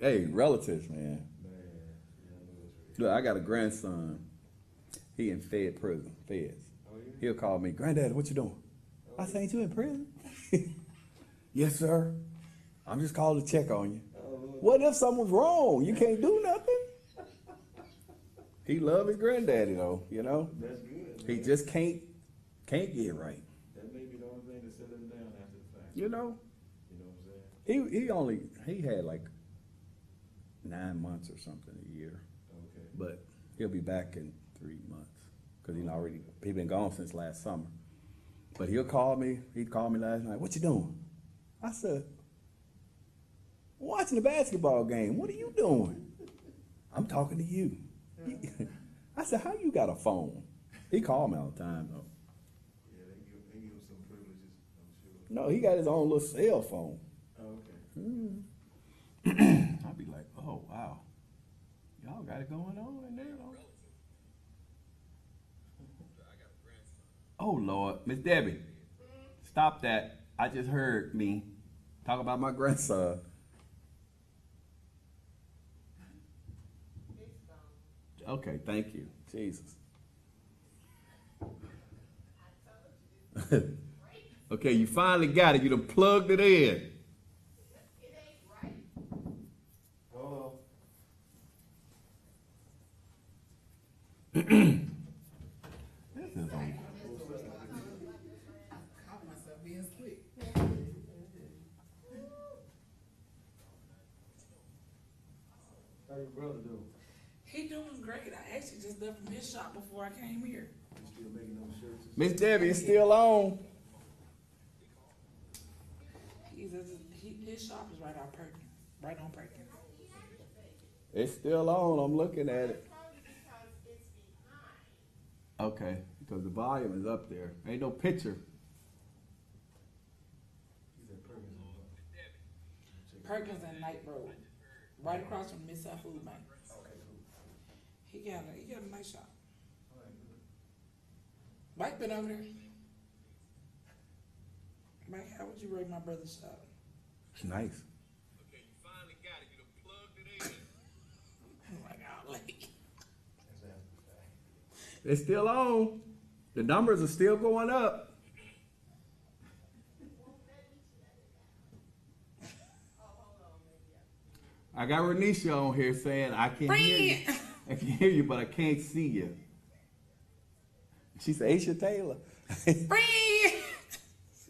Hey, relatives, man. Look, I got a grandson. He in feds. He'll call me, Granddad, what you doing? I say, ain't you in prison? Yes, sir. I'm just calling to check on you. What if something's wrong? You can't do nothing. He love his granddaddy though, you know. That's good. He just can't get right. That may be the only thing to set him down after the fact. You know. You know what I'm saying? He had like 9 months or something a year. Okay. But he'll be back in 3 months because he been gone since last summer. But he'll call me. He'd call me last night. What you doing? I said, watching the basketball game. What are you doing? I'm talking to you. I said, how you got a phone? He called me all the time though. Yeah, they give him some privileges, I'm sure. No, he got his own little cell phone. Oh, okay. I'd be like, oh wow, y'all got it going on in there. Though. Oh Lord, Miss Debbie, stop that. I just heard me talk about my grandson. Okay, thank you, Jesus. Okay, you finally got it. You done plugged it in. Oh. This is on. How your brother doing? He doing great. I actually just left from his shop before I came here. You still making those shirts? Miss Debbie is still on. His shop is right on Perkins. Right on Perkins. It's still on. I'm looking at it. Okay, because the volume is up there. Ain't no picture. He's at Perkins. Perkins and Knight Road. Right across from Mid-South Food Bank. Okay, cool. He got a nice shop. All right, good. Mike been over there. Mike, how would you rate my brother's shop? It's nice. Okay, you finally got it. You done plugged it in. I'm like, oh, like. That's after the fact. It's still on. The numbers are still going up. I got Renisha on here saying I can hear you. I can hear you, but I can't see you. She said, Aisha Taylor. Free!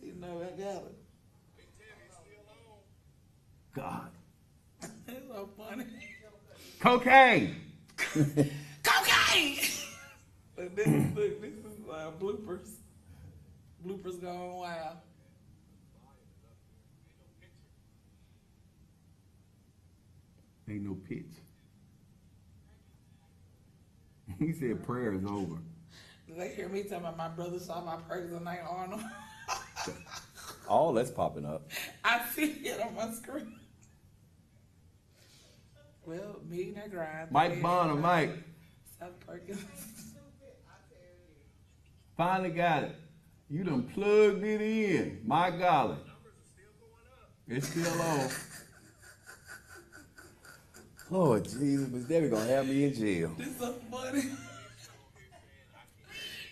You know, I got it. God. It's so funny. Cocaine. Cocaine! Look, this is bloopers. Bloopers gone wild. Ain't no pitch. He said prayer is over. They hear me talking about my brother saw my Perkins and Knight Arnold. All that's popping up. I see it on my screen. Well, millionaire grind. Mike Bonner, Mike. South Perkins. Finally got it. You done plugged it in. My golly. It's still on. Lord Jesus, Miss Debbie gonna have me in jail. This so funny.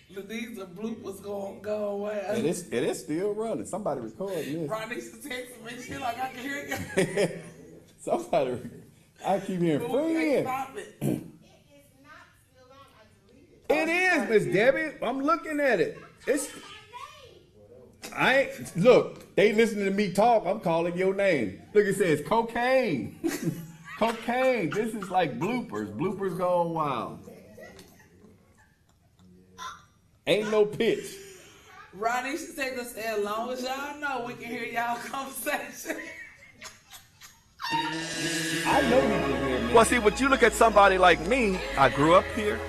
Look, these are bloopers going wild. It is still running. Somebody recording this. Ronnie used to text me, she like, I can hear you. Somebody, I keep hearing But we can't friend. stop it. It is not still on. I deleted it. It is, Miss Debbie. I'm looking at it. It's. I ain't, look, they listening to me talk. I'm calling your name. Look, it says cocaine. Cocaine. This is like bloopers. Bloopers going wild. Ain't no pitch. Ronnie used to take us as long as y'all know we can hear y'all conversation. I know you can hear me. Well, see, when you look at somebody like me, I grew up here.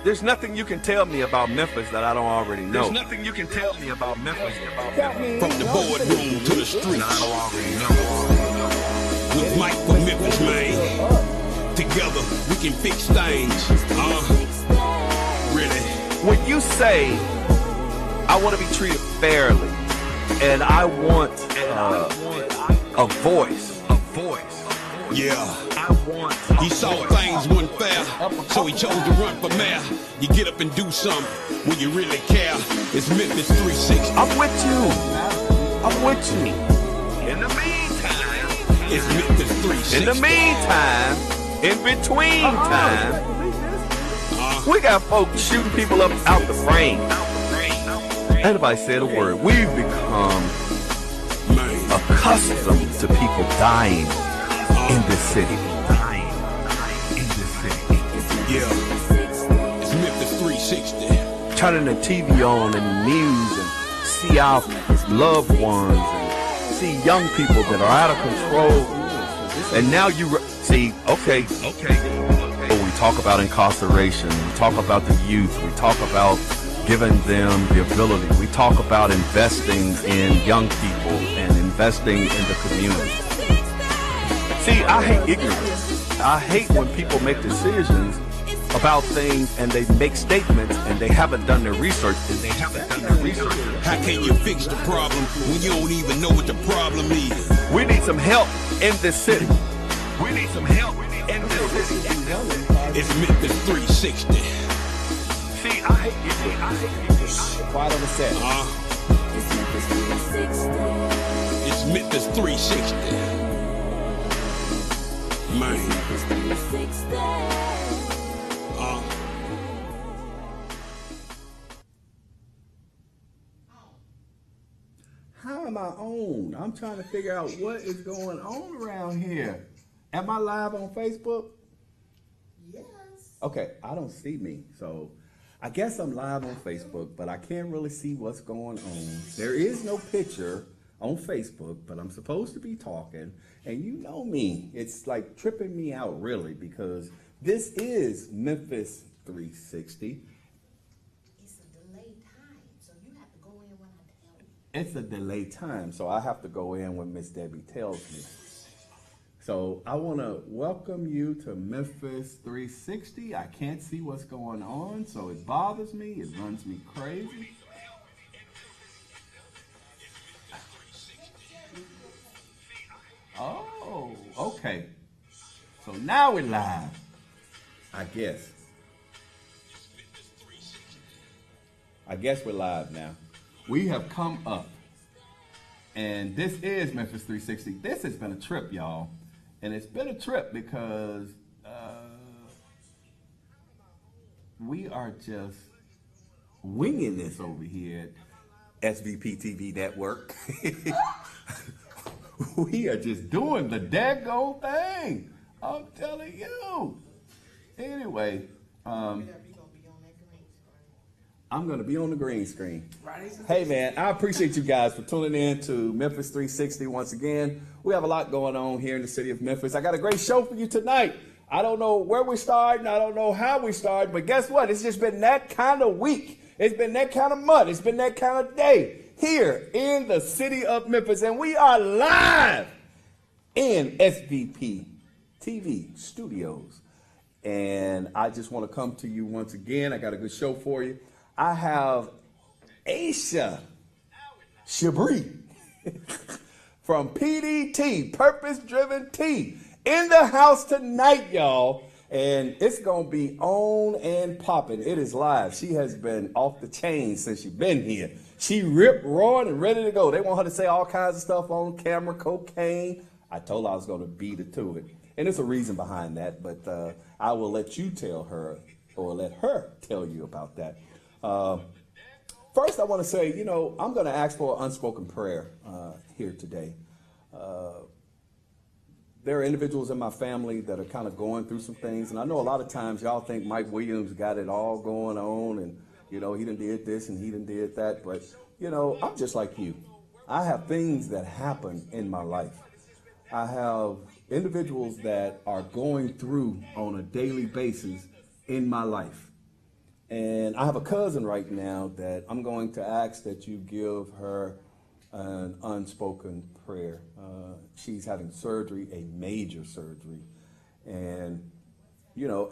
There's nothing you can tell me about Memphis that I don't already know. There's nothing you can tell me about Memphis. From the boardroom to the streets. I don't already know. With Mike from Memphis, man. Together, we can fix things. Really. When you say, I want to be treated fairly, and I want a voice, Yeah, he saw things weren't fair, so he chose to run for mayor. You get up and do something when you really care. It's Memphis 360. I'm with you. I'm with you. In the meantime, It's Memphis 360. in the meantime, in between time, we got folks shooting people up out the frame. Ain't nobody said a word. We've become Man, accustomed to people dying in this city. Dying in this city. yeah, it's Memphis 360. Turning the TV on and the news and see our loved ones and see young people that are out of control. And now you see, okay. But we talk about incarceration. We talk about the youth. We talk about giving them the ability. We talk about investing in young people and investing in the community. See, I hate ignorance. I hate when people make decisions about things and they make statements and they haven't done their research. How can you fix the problem when you don't even know what the problem is? We need some help in this city. We need some help in this city. It's Memphis 360. See, I hate ignorance. Quiet on the set. It's Memphis 360. Man. How am I on? I'm trying to figure out what is going on around here. Am I live on Facebook? Yes. Okay, I don't see me, so I guess I'm live on Facebook, but I can't really see what's going on. There is no picture on Facebook, but I'm supposed to be talking, and you know me, it's like tripping me out really, because this is Memphis 360. It's a delayed time, so you have to go in when I tell you. It's a delayed time, so I have to go in when Miss Debbie tells me. So I want to welcome you to Memphis 360. I can't see what's going on, so it bothers me. It runs me crazy. Oh, okay. So now we're live, I guess. I guess we're live now. We have come up, and this is Memphis 360. This has been a trip, y'all. And it's been a trip because we are just winging this over here at SVP TV Network. We are just doing the daggone thing. I'm telling you. Anyway, I'm going to be on the green screen. Hey, man, I appreciate you guys for tuning in to Memphis 360 once again. We have a lot going on here in the city of Memphis. I got a great show for you tonight. I don't know where we're starting. I don't know how we started, but guess what? It's just been that kind of week. It's been that kind of month. It's been that kind of day here in the city of Memphis. And we are live in SVP TV studios. And I just want to come to you once again. I got a good show for you. I have Aisha Shabri from PDT, Purpose Driven T, in the house tonight, y'all. And it's going to be on and popping. It is live. She has been off the chain since she's been here. She ripped, roaring, and ready to go. They want her to say all kinds of stuff on camera, cocaine. I told her I was going to beat her to it. And there's a reason behind that, but I will let you tell her, or let her tell you about that. First, I want to say, I'm going to ask for an unspoken prayer here today. There are individuals in my family that are kind of going through some things, and I know a lot of times y'all think Mike Williams got it all going on, and, he done did this and he done did that, but, I'm just like you. I have things that happen in my life. I have individuals that are going through on a daily basis in my life. And I have a cousin right now that I'm going to ask that you give her an unspoken prayer. She's having surgery, a major surgery. And,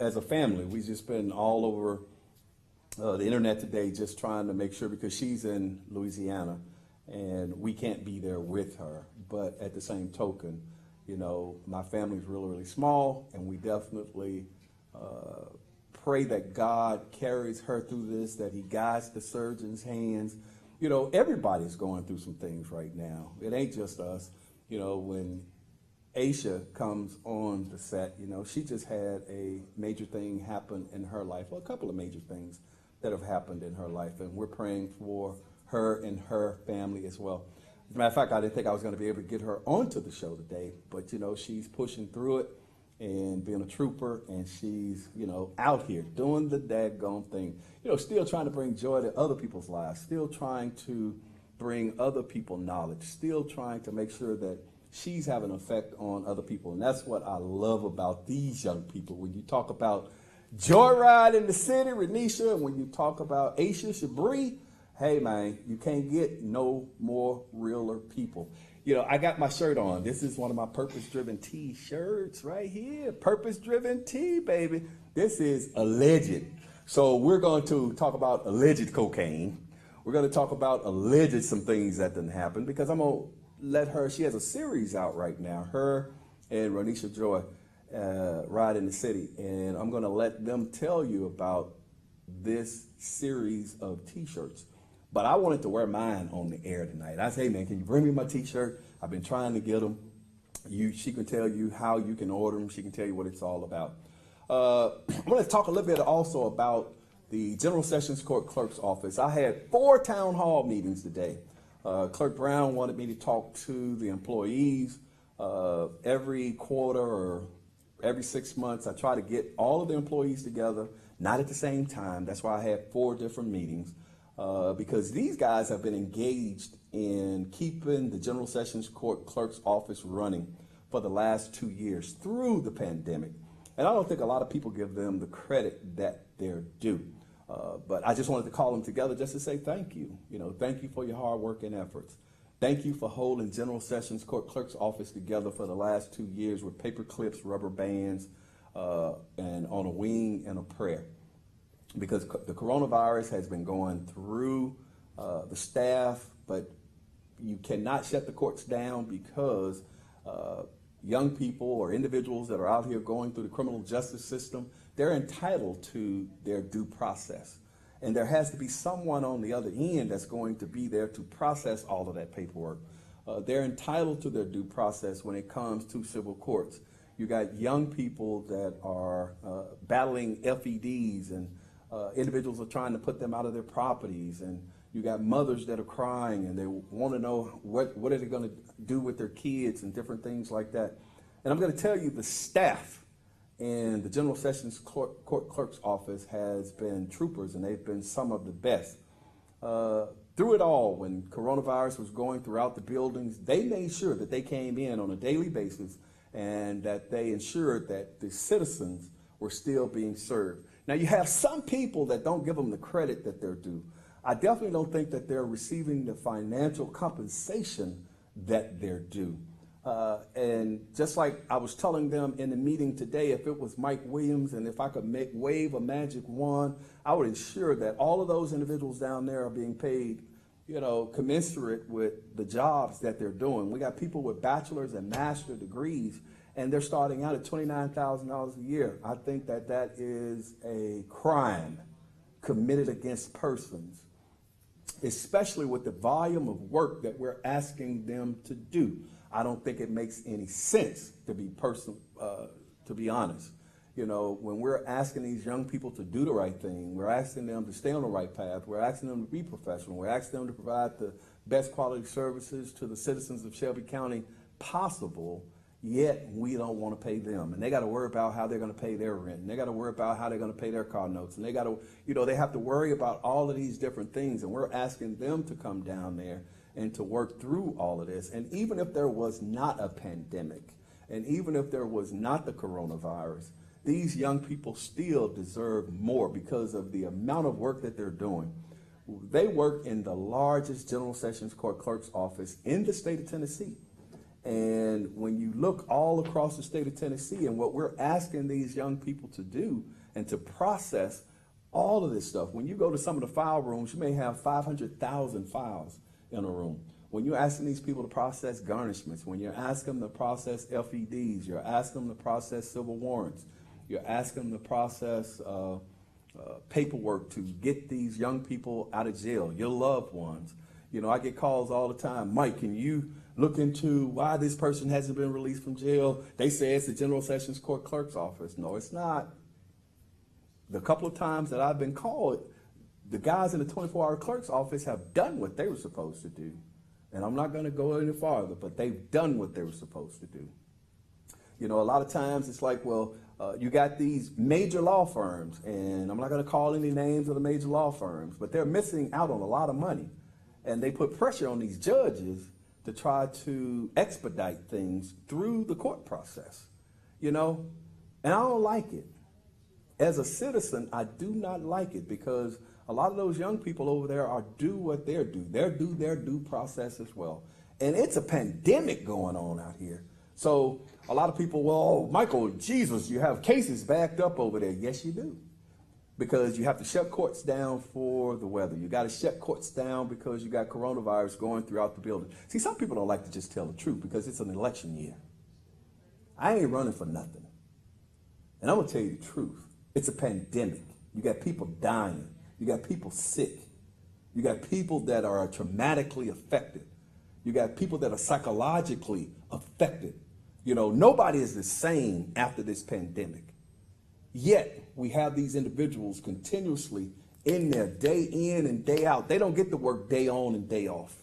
as a family, we've just been all over the internet today just trying to make sure, because she's in Louisiana and we can't be there with her. But at the same token, You know, my family's really, really small, and we definitely pray that God carries her through this, that he guides the surgeon's hands. You know, everybody's going through some things right now. It ain't just us. You know, when Aisha comes on the set, you know, she just had a major thing happen in her life, well, a couple of major things that have happened in her life, and we're praying for her and her family as well. As a matter of fact, I didn't think I was going to be able to get her onto the show today, but, you know, she's pushing through it and being a trooper, and she's, you know, out here doing the daggone thing, you know, still trying to bring joy to other people's lives, still trying to bring other people knowledge, still trying to make sure that she's having an effect on other people. And that's what I love about these young people. When you talk about Joyride in the city, Renisha, and when you talk about Aisha Shabri, hey man, you can't get no more realer people. You know, I got my shirt on. This is one of my purpose-driven T-shirts right here. Purpose-driven T, baby. This is alleged. So we're going to talk about alleged cocaine. We're going to talk about alleged some things that didn't happen, because I'm going to let her, she has a series out right now, her and Ronisha Joy, Ride in the City. And I'm going to let them tell you about this series of T-shirts. But I wanted to wear mine on the air tonight. I say, hey man, can you bring me my T-shirt? I've been trying to get them. She can tell you how you can order them. She can tell you what it's all about. I'm going to talk a little bit also about the General Sessions Court Clerk's Office. I had 4 town hall meetings today. Clerk Brown wanted me to talk to the employees every quarter or every 6 months. I try to get all of the employees together, not at the same time. That's why I had 4 different meetings. Because these guys have been engaged in keeping the General Sessions Court Clerk's Office running for the last 2 years through the pandemic. And I don't think a lot of people give them the credit that they're due. But I just wanted to call them together just to say thank you. You know, thank you for your hard work and efforts. Thank you for holding General Sessions Court Clerk's Office together for the last 2 years with paper clips, rubber bands, and on a wing and a prayer. Because the coronavirus has been going through the staff, but you cannot shut the courts down, because young people or individuals that are out here going through the criminal justice system, they're entitled to their due process. And there has to be someone on the other end that's going to be there to process all of that paperwork. They're entitled to their due process when it comes to civil courts. You got young people that are battling FEDs, and individuals are trying to put them out of their properties, and you got mothers that are crying and they want to know what are they going to do with their kids and different things like that. And I'm going to tell you, the staff in the General Sessions Court Clerk's Office has been troopers, and they've been some of the best. Through it all, when coronavirus was going throughout the buildings, they made sure that they came in on a daily basis and that they ensured that the citizens were still being served. Now, you have some people that don't give them the credit that they're due. I definitely don't think that they're receiving the financial compensation that they're due. And just like I was telling them in the meeting today, if it was Mike Williams and if I could wave a magic wand, I would ensure that all of those individuals down there are being paid, you know, commensurate with the jobs that they're doing. We got people with bachelor's and master's degrees, and they're starting out at $29,000 a year. I think that that is a crime committed against persons, especially with the volume of work that we're asking them to do. I don't think it makes any sense, to be honest. You know, when we're asking these young people to do the right thing, we're asking them to stay on the right path, we're asking them to be professional, we're asking them to provide the best quality services to the citizens of Shelby County possible, yet we don't want to pay them. And they got to worry about how they're going to pay their rent. And they got to worry about how they're going to pay their car notes. And they got to, you know, they have to worry about all of these different things. And we're asking them to come down there and to work through all of this. And even if there was not a pandemic, and even if there was not the coronavirus, these young people still deserve more because of the amount of work that they're doing. They work in the largest General Sessions Court Clerk's Office in the state of Tennessee. And when you look all across the state of Tennessee and what we're asking these young people to do and to process all of this stuff, when you go to some of the file rooms, you may have 500,000 files in a room. when you're asking these people to process garnishments, when you're asking them to process FEDs, you're asking them to process civil warrants, you're asking them to process paperwork to get these young people out of jail, your loved ones. You know, I get calls all the time. Mike, can you look into why this person hasn't been released from jail? They say it's the General Sessions Court clerk's office. No, it's not. The couple of times that I've been called, the guys in the 24-hour clerk's office have done what they were supposed to do. And I'm not going to go any farther, but they've done what they were supposed to do. You know, a lot of times it's like, well, you got these major law firms, and I'm not going to call any names of the major law firms, but they're missing out on a lot of money. And they put pressure on these judges to try to expedite things through the court process, you know, and I don't like it. As a citizen, I do not like it, because a lot of those young people over there are do what they're due. They're due their due process as well. And it's a pandemic going on out here. So a lot of people, well, Michael, Jesus, you have cases backed up over there. Yes, you do. Because you have to shut courts down for the weather. You got to shut courts down because you got coronavirus going throughout the building. See, some people don't like to just tell the truth because it's an election year. I ain't running for nothing. And I'm going to tell you the truth. It's a pandemic. You got people dying. You got people sick. You got people that are traumatically affected. You got people that are psychologically affected. You know, nobody is the same after this pandemic. Yet, we have these individuals continuously in there, day in and day out. They don't get to work day on and day off.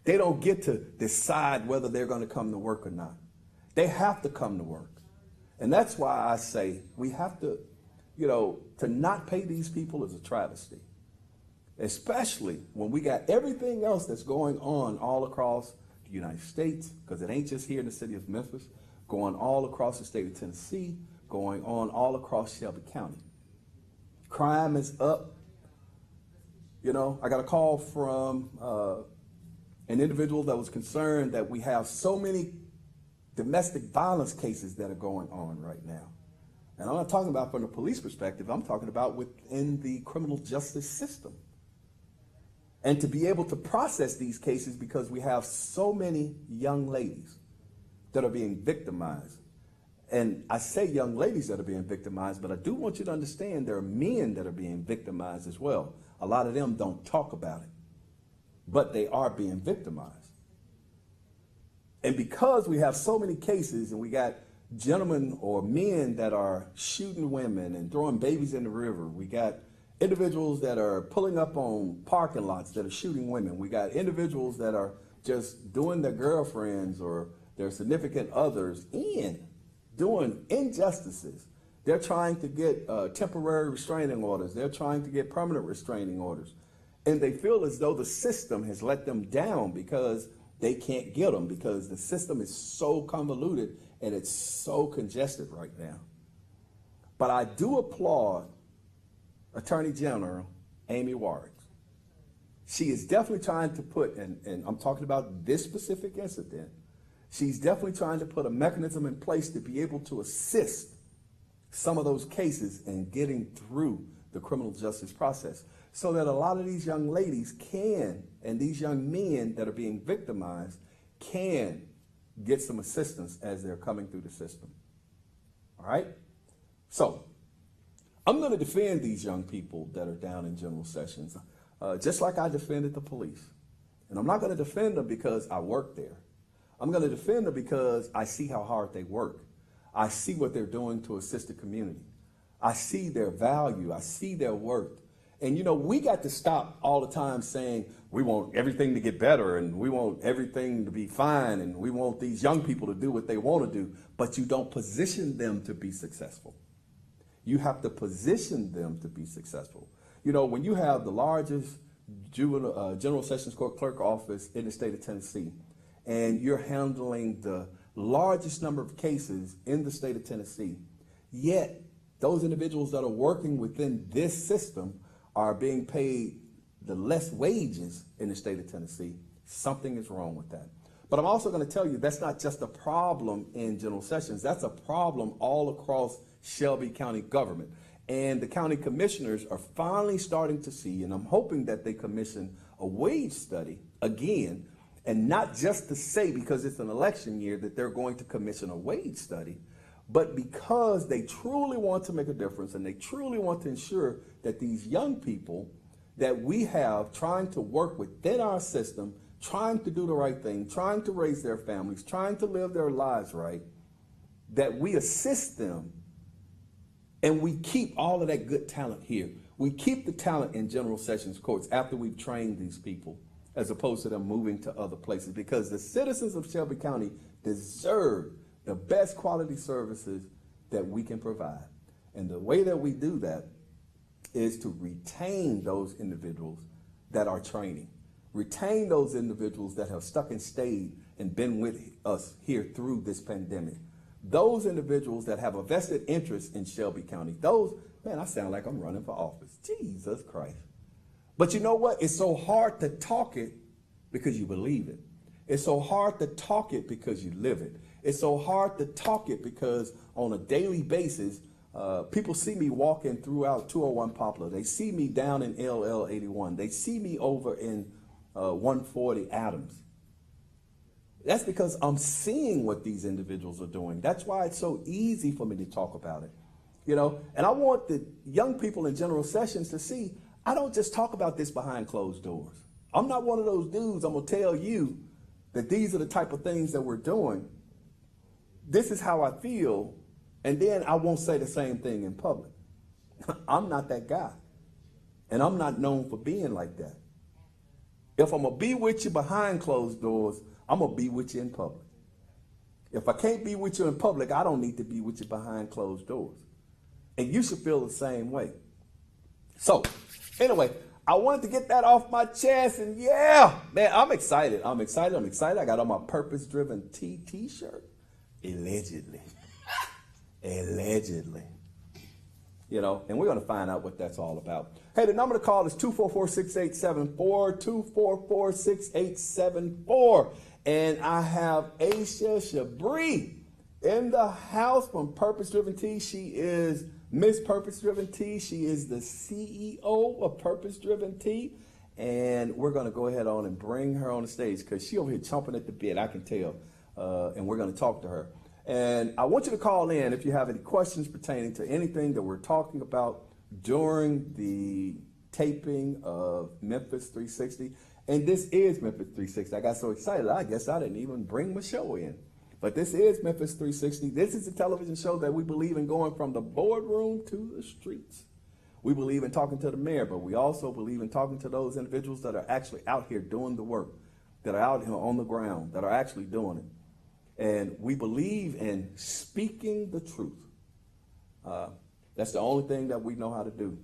They don't get to decide whether they're going to come to work or not. They have to come to work. And that's why I say we have to, you know, to not pay these people is a travesty. Especially when we got everything else that's going on all across the United States, because it ain't just here in the city of Memphis, going all across the state of Tennessee, going on all across Shelby County. Crime is up. You know, I got a call from an individual that was concerned that we have so many domestic violence cases that are going on right now. And I'm not talking about from the police perspective, I'm talking about within the criminal justice system. And to be able to process these cases, because we have so many young ladies that are being victimized. And I say young ladies that are being victimized, but I do want you to understand there are men that are being victimized as well. A lot of them don't talk about it, but they are being victimized. And because we have so many cases, and we got gentlemen or men that are shooting women and throwing babies in the river, we got individuals that are pulling up on parking lots that are shooting women, we got individuals that are just doing their girlfriends or their significant others in, doing injustices. They're trying to get temporary restraining orders. They're trying to get permanent restraining orders. And they feel as though the system has let them down because they can't get them, because the system is so convoluted and it's so congested right now. But I do applaud Attorney General Amy Warwick. She is definitely trying to put, and I'm talking about this specific incident, she's definitely trying to put a mechanism in place to be able to assist some of those cases in getting through the criminal justice process, so that a lot of these young ladies can, and these young men that are being victimized can get some assistance as they're coming through the system. All right? So, I'm going to defend these young people that are down in General Sessions, just like I defended the police. And I'm not going to defend them because I work there. I'm going to defend them because I see how hard they work. I see what they're doing to assist the community. I see their value. I see their worth. And, you know, we got to stop all the time saying we want everything to get better and we want everything to be fine and we want these young people to do what they want to do, but you don't position them to be successful. You have to position them to be successful. You know, when you have the largest General Sessions Court clerk office in the state of Tennessee, and you're handling the largest number of cases in the state of Tennessee, yet those individuals that are working within this system are being paid the less wages in the state of Tennessee, something is wrong with that. But I'm also going to tell you that's not just a problem in General Sessions. That's a problem all across Shelby County government. And the county commissioners are finally starting to see, and I'm hoping that they commission a wage study again, And not just to say, because it's an election year, that they're going to commission a wage study, but because they truly want to make a difference and they truly want to ensure that these young people that we have trying to work within our system, trying to do the right thing, trying to raise their families, trying to live their lives right, that we assist them and we keep all of that good talent here. We keep the talent in general sessions courts after we've trained these people, as opposed to them moving to other places, because the citizens of Shelby County deserve the best quality services that we can provide. And the way that we do that is to retain those individuals that are training, retain those individuals that have stuck and stayed and been with us here through this pandemic. Those individuals that have a vested interest in Shelby County, those, man, I sound like I'm running for office. Jesus Christ. But you know what? It's so hard to talk it because you believe it. It's so hard to talk it because you live it. It's so hard to talk it because on a daily basis, people see me walking throughout 201 Poplar. They see me down in LL 81. They see me over in 140 Adams. That's because I'm seeing what these individuals are doing. That's why it's so easy for me to talk about it. You know, and I want the young people in general sessions to see, I don't just talk about this behind closed doors. I'm not one of those dudes. I'm going to tell you that these are the type of things that we're doing. This is how I feel. And then I won't say the same thing in public. I'm not that guy. And I'm not known for being like that. If I'm going to be with you behind closed doors, I'm going to be with you in public. If I can't be with you in public, I don't need to be with you behind closed doors. And you should feel the same way. So, anyway, I wanted to get that off my chest. And yeah, man, I'm excited. I'm excited. I got on my purpose-driven t-shirt. Allegedly. Allegedly. You know, and we're going to find out what that's all about. Hey, the number to call is 244-6874, 244-6874. And I have Aisha Shabri in the house from Purpose Driven Tea. She is Miss Purpose Driven Tea. She is the CEO of Purpose Driven Tea. And we're going to go ahead on and bring her on the stage because she over here chomping at the bit, I can tell. And we're going to talk to her. And I want you to call in if you have any questions pertaining to anything that we're talking about during the taping of Memphis 360. And this is Memphis 360. I got so excited, I guess I didn't even bring my show in. But this is Memphis 360. This is a television show that we believe in going from the boardroom to the streets. We believe in talking to the mayor, but we also believe in talking to those individuals that are actually out here doing the work, that are out here on the ground, that are actually doing it. And we believe in speaking the truth. That's the only thing that we know how to do.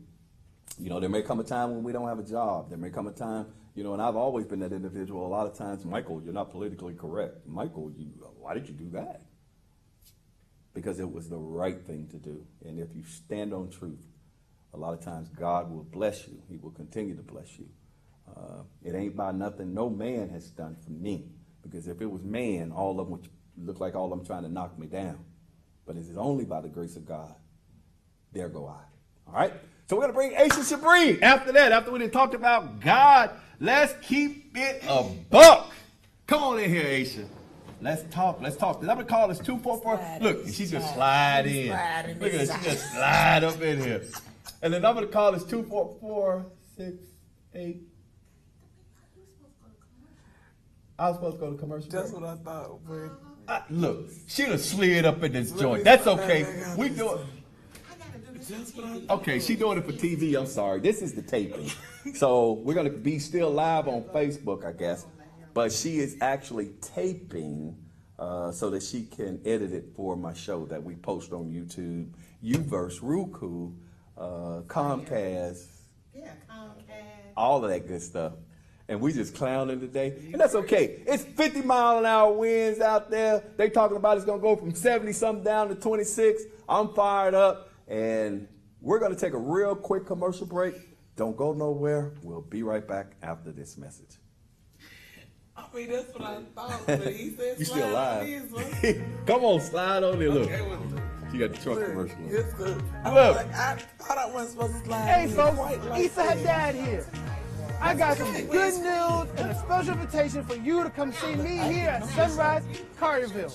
You know, there may come a time when we don't have a job. There may come a time, you know, and I've always been that individual. A lot of times, Michael, you're not politically correct. Michael, why did you do that? Because it was the right thing to do. And if you stand on truth, a lot of times God will bless you. He will continue to bless you. It ain't by nothing no man has done for me. Because if it was man, all of them would look like all of them trying to knock me down. But it is only by the grace of God. There go I. All right? So we're going to bring Aisha Shabri. After that, after we done talked about God, let's keep it a buck. Come on in here, Aisha. Let's talk. Let's talk. The number to call is 244. Look, she just slide in. Look at her. She just slide up in here. And the number to call is 244-68. I was supposed to go to commercial. That's what I thought. Look, she done slid up in this joint. That's okay. We do it. Okay, she doing it for TV. I'm sorry. This is the taping. So we're going to be still live on Facebook, I guess. But she is actually taping so that she can edit it for my show that we post on YouTube, Uverse, Roku, Comcast, all of that good stuff. And we just clowning today. And that's okay. It's 50-mile-an-hour winds out there. They talking about it's going to go from 70-something down to 26. I'm fired up. And we're going to take a real quick commercial break. Don't go nowhere. We'll be right back after this message. I mean, that's what I thought. But he said You still live. live. Come on, slide on there. Look. Okay, She got the truck commercial. it's good. I Look. was like, I thought I wasn't supposed to slide. Hey, in. folks. Issa had dad here. I got some good news and a special invitation for you to come see me here at Sunrise Carterville.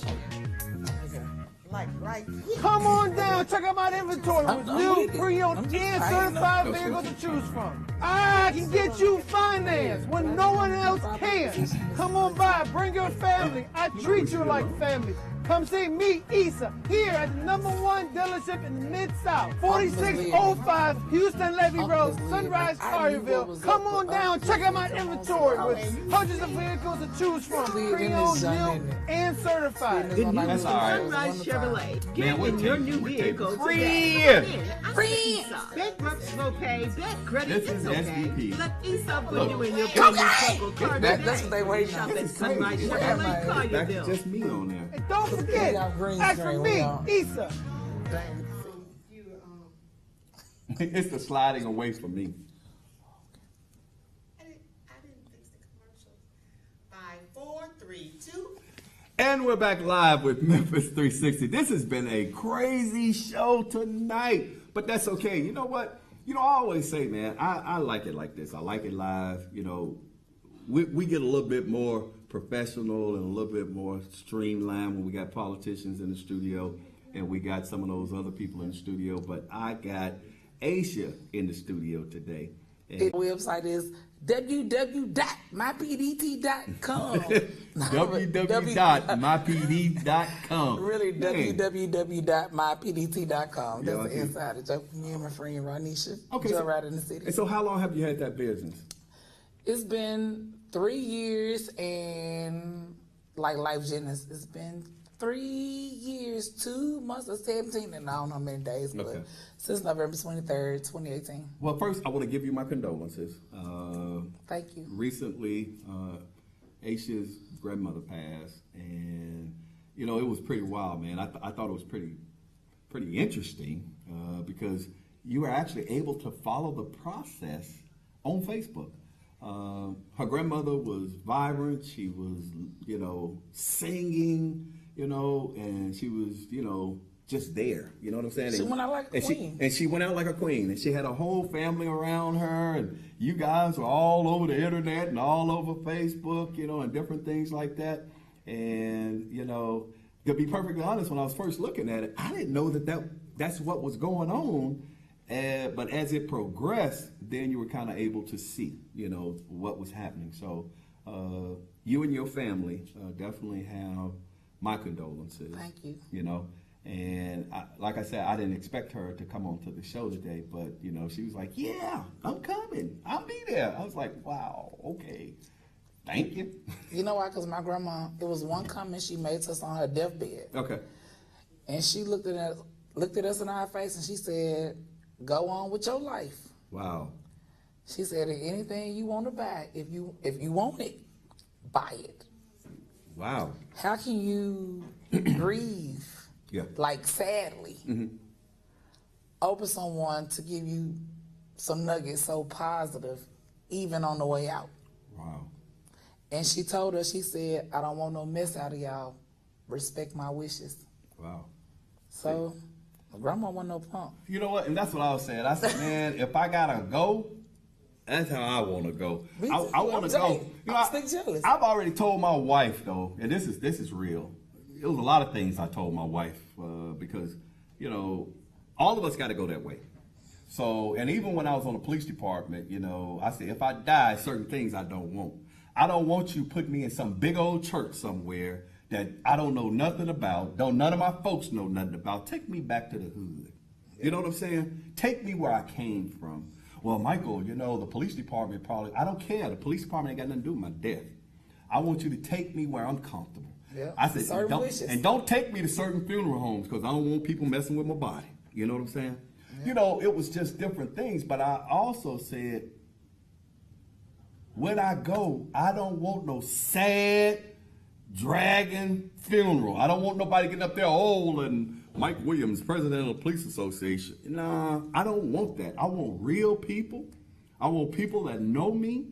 Like right here. Come on down, check out my inventory with new pre-owned and certified vehicles to choose from. I can get you finance when no one else can. Come on by, bring your family. I treat you like family. Come see me, Issa, here at the #1 dealership in the Mid-South, 4605 Houston Levy Road, Sunrise, Carterville. Come on down, check out my inventory with hundreds of vehicles to choose from, pre-owned, new, and certified. That's all right. Sunrise Chevrolet. Get Man, in your new vehicle free. Free. Bankruptcy will pay. Bad credit This is is okay. SDP. Let Esau put you in your brand new truck or car today. That's what they waiting on. Shop at Sunrise Chevrolet, That's Collierville. just me on there. And don't forget, ask for me, Issa. It's the sliding away from me. I didn't fix the commercials. 5, 4, 3, 2. And we're back live with Memphis 360. This has been a crazy show tonight, but that's okay. You know what? I always say, man, I like it like this. I like it live. We get a little bit more professional and a little bit more streamlined when we got politicians in the studio and we got some of those other people in the studio. But I got Aisha in the studio today. The website is www.mypdt.com. www.mypd.com. Really, Man. www.mypdt.com. That's Yeah, the inside joke for me and my friend Ronisha. Okay, Joe so- right in the city. And so how long have you had that business? It's been 3 years and like Life Genius, it's been 3 years, 2 months of 17, and I don't know how many days, but Okay. since November 23rd, 2018. Well, first, I want to give you my condolences. Thank you. Recently, Aisha's grandmother passed, and it was pretty wild, man. I thought it was pretty interesting because you were actually able to follow the process on Facebook. Her grandmother was vibrant. She was, singing, and she was, just there. You know what I'm saying? She went out like a queen. She went out like a queen. And she had a whole family around her. And you guys were all over the internet and all over Facebook, and different things like that. And, to be perfectly honest, when I was first looking at it, I didn't know that's what was going on. But as it progressed, then you were kind of able to see, what was happening. So you and your family definitely have my condolences. Thank you. And like I said, I didn't expect her to come onto the show today, but, she was like, yeah, I'm coming. I'll be there. I was like, wow, okay. Thank you. You know why? Because my grandma, it was one comment she made to us on her deathbed. Okay. And she looked at us in our face and she said, go on with your life. Wow. She said, anything you want to buy, if you want it, buy it. Wow. How can you grieve, like sadly, over someone to give you some nuggets so positive, even on the way out? Wow. And she told us, she said, I don't want no mess out of y'all. Respect my wishes. Wow. So, my grandma wasn't no punk. You know what? And that's what I was saying. I said, man, if I gotta go, that's how I want to go. I want to go. I'm still jealous. I've already told my wife though, and this is real. It was a lot of things I told my wife because all of us got to go that way. So, and even when I was on the police department, I said if I die, certain things I don't want. I don't want you put me in some big old church somewhere that I don't know nothing about. None of my folks know nothing about. Take me back to the hood. You know what I'm saying? Take me where I came from. Well, Michael, the police department probably, I don't care. The police department ain't got nothing to do with my death. I want you to take me where I'm comfortable. Yeah. I said, don't take me to certain funeral homes because I don't want people messing with my body. You know what I'm saying? Yeah. It was just different things. But I also said, when I go, I don't want no sad, dragging funeral. I don't want nobody getting up there old and Mike Williams, president of the Police Association. Nah, I don't want that. I want real people. I want people that know me.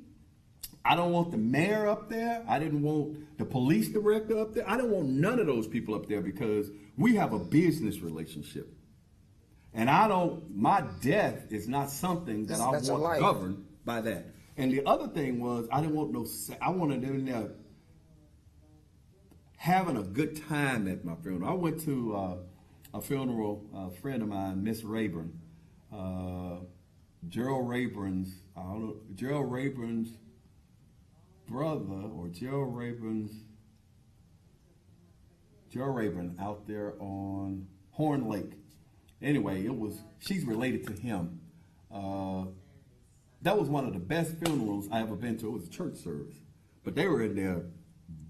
I don't want the mayor up there. I didn't want the police director up there. I don't want none of those people up there because we have a business relationship. And my death is not something that I want governed by that. And the other thing was, I didn't want I wanted them there having a good time at my funeral. I went to a funeral, a friend of mine, Miss Rayburn, Gerald Rayburn's brother, or Gerald Rayburn out there on Horn Lake. Anyway, she's related to him. That was one of the best funerals I ever been to. It was a church service, but they were in there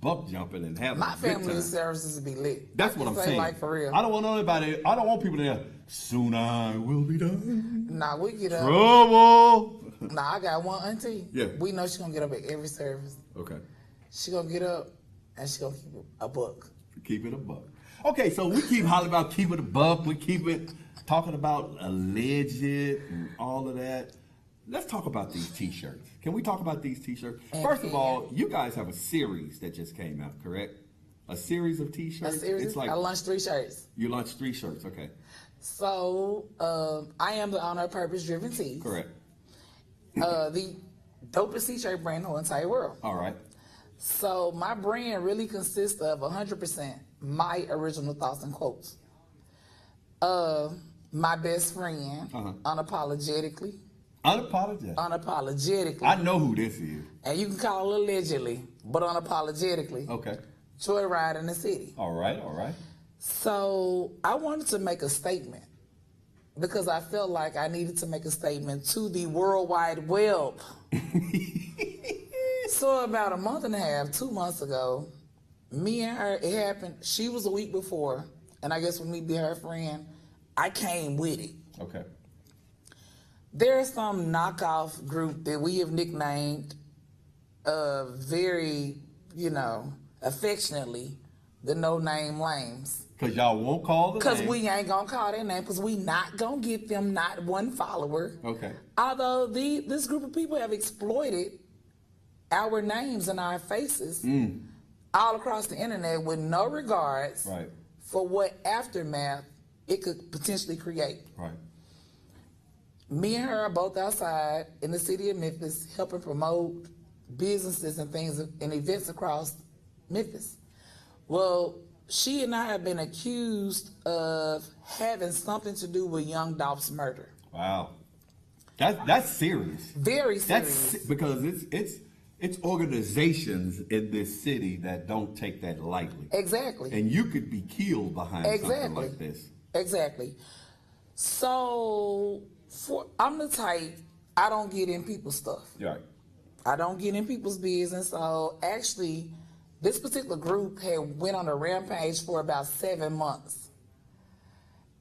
buck jumping and having My a good family time. services would be lit. That's what I'm saying. Like, for real. I don't want anybody. I don't want people there. Soon I will be done. Nah, we get up. Trouble. Nah, I got one auntie. Yeah. We know she's gonna get up at every service. Okay. She gonna get up and she gonna keep a buck. Keep it a buck. Okay, so we keep hollering about keep it a buck. We keep it talking about alleged and all of that. Let's talk about these T-shirts. Can we talk about these T-shirts? First of all, you guys have a series that just came out, correct? A series of T-shirts. A series. It's like I launched 3 shirts. You launched 3 shirts. Okay. So I am the owner of Purpose Driven Tees. Correct. The dopest T-shirt brand in the entire world. All right. So my brand really consists of 100% my original thoughts and quotes. My best friend, unapologetically. Unapologetically. I know who this is. And you can call it allegedly, but unapologetically. Okay. Joyride in the city. All right, all right. So I wanted to make a statement because I felt like I needed to make a statement to the World Wide Web. So about a month and a half, 2 months ago, me and her, it happened. She was a week before, and I guess with me being her friend, I came with it. Okay. There's some knockoff group that we have nicknamed very, affectionately, the No Name Lames. Because y'all won't call the name. Because we ain't going to call their name because we not going to get them not one follower. Okay. Although this group of people have exploited our names and our faces all across the internet with no regards for what aftermath it could potentially create. Right. Me and her are both outside in the city of Memphis helping promote businesses and things and events across Memphis. Well, she and I have been accused of having something to do with Young Dolph's murder. Wow. That's serious. Very serious. That's because it's organizations in this city that don't take that lightly. Exactly. And you could be killed behind something like this. Exactly. So I'm the type, I don't get in people's stuff. Right. I don't get in people's business. So actually, this particular group had went on a rampage for about 7 months.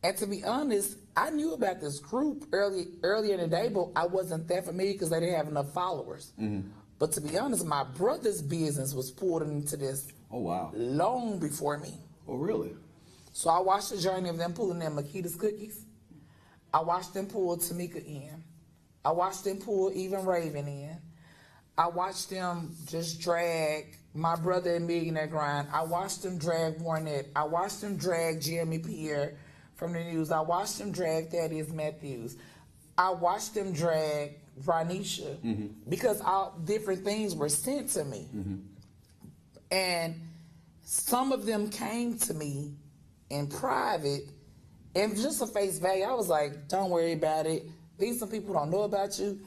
And to be honest, I knew about this group earlier in the day, but I wasn't that familiar because they didn't have enough followers. Mm-hmm. But to be honest, my brother's business was pulled into this long before me. Oh, really? So I watched the journey of them pulling in Makita's cookies. I watched them pull Tamika in. I watched them pull even Raven in. I watched them just drag my brother in Millionaire Grind. I watched them drag Warnett. I watched them drag Jeremy Pierre from the news. I watched them drag Thaddeus Matthews. I watched them drag Ronisha because all different things were sent to me. Mm-hmm. And some of them came to me in private, and just a face value, I was like, don't worry about it. These some people don't know about you.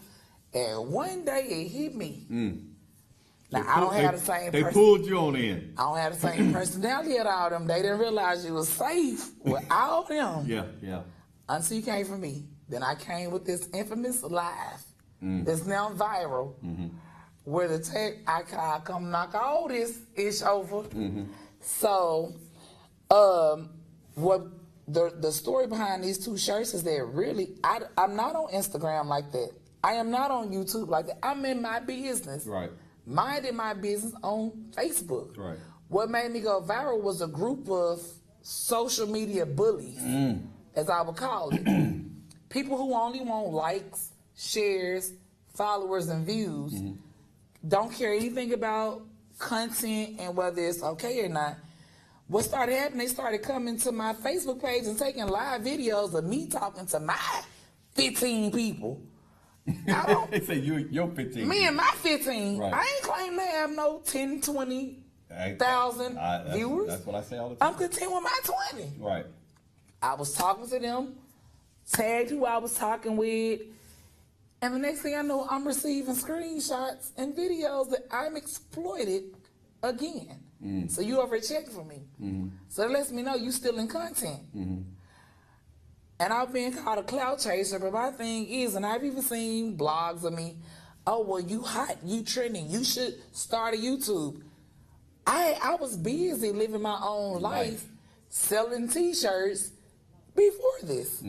And one day it hit me. Now, I don't have the same They pulled you on in. I don't have the same personality at all them. They didn't realize you was safe with all them. Yeah. Until you came for me. Then I came with this infamous live that's now viral, where the tech, I come knock all this ish over. So, what the story behind these 2 shirts is that really, I'm not on Instagram like that. I am not on YouTube like that. I'm in my business. Right. Minding my business on Facebook. Right. What made me go viral was a group of social media bullies, as I would call it. People who only want likes, shares, followers, and views, don't care anything about content and whether it's okay or not. What started happening, they started coming to my Facebook page and taking live videos of me talking to my 15 people I don't. They say you're 15. Me and my 15, Right. I ain't claim to have no 10, 20,000 viewers. That's what I say all the time. I'm content with my 20. Right. I was talking to them, tagged who I was talking with, and the next thing I know, I'm receiving screenshots and videos that I'm exploited again. So you over checking for me. So that lets me know you still in content. And I've been called a clout chaser, but my thing is, and I've even seen blogs of me, oh, well, you hot, you trending, you should start a YouTube. I was busy living my own life, selling t-shirts before this.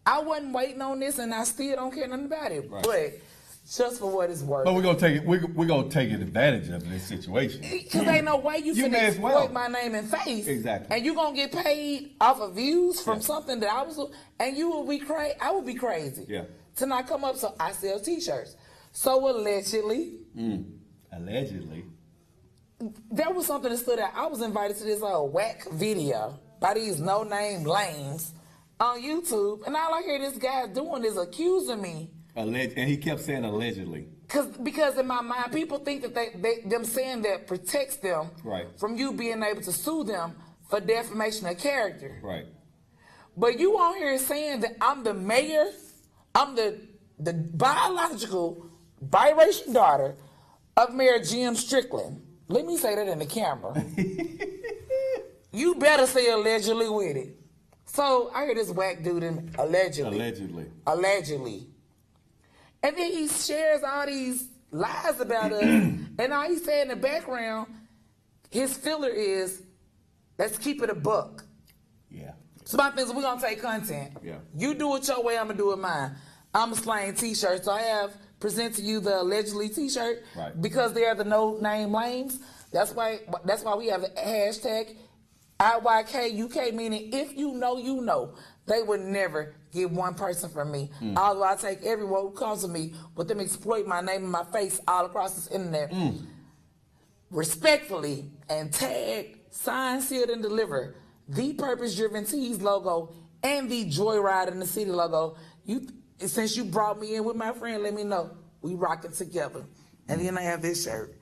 I wasn't waiting on this, and I still don't care nothing about it. Right. But just for what it's worth. But we're gonna take it. We're gonna take advantage of this situation. Because ain't no way you can exploit my name and face. Exactly. And you gonna get paid off of views from something that I was, and you will be crazy. I would be crazy. Yeah. To not come up. So I sell t-shirts. So allegedly. Allegedly. There was something that stood out. I was invited to this whack video by these no-name lames on YouTube, and all I hear this guy doing is accusing me. And he kept saying allegedly. Because in my mind, people think that them saying that protects them from you being able to sue them for defamation of character. Right. But you on here saying that I'm the mayor, I'm the biological biracial daughter of Mayor Jim Strickland. Let me say that in the camera. You better say allegedly with it. So I hear this whack dude in allegedly. And then he shares all these lies about us, and all he said in the background, his filler is, let's keep it a buck. Yeah. So my thing is, we're going to take content. Yeah. You do it your way, I'm going to do it mine. I'm slaying t-shirts. So I have present to you the allegedly t-shirt because they are the no-name lames. That's why we have the hashtag IYK UK, meaning if you know, you know. They would never get one person from me. Although I take everyone who comes to me with them exploit my name and my face all across this internet. Respectfully and tag, sign, sealed, and deliver the Purpose Driven Tees logo and the Joyride in the City logo. Since you brought me in with my friend, let me know. We rock it together. And then I have this shirt.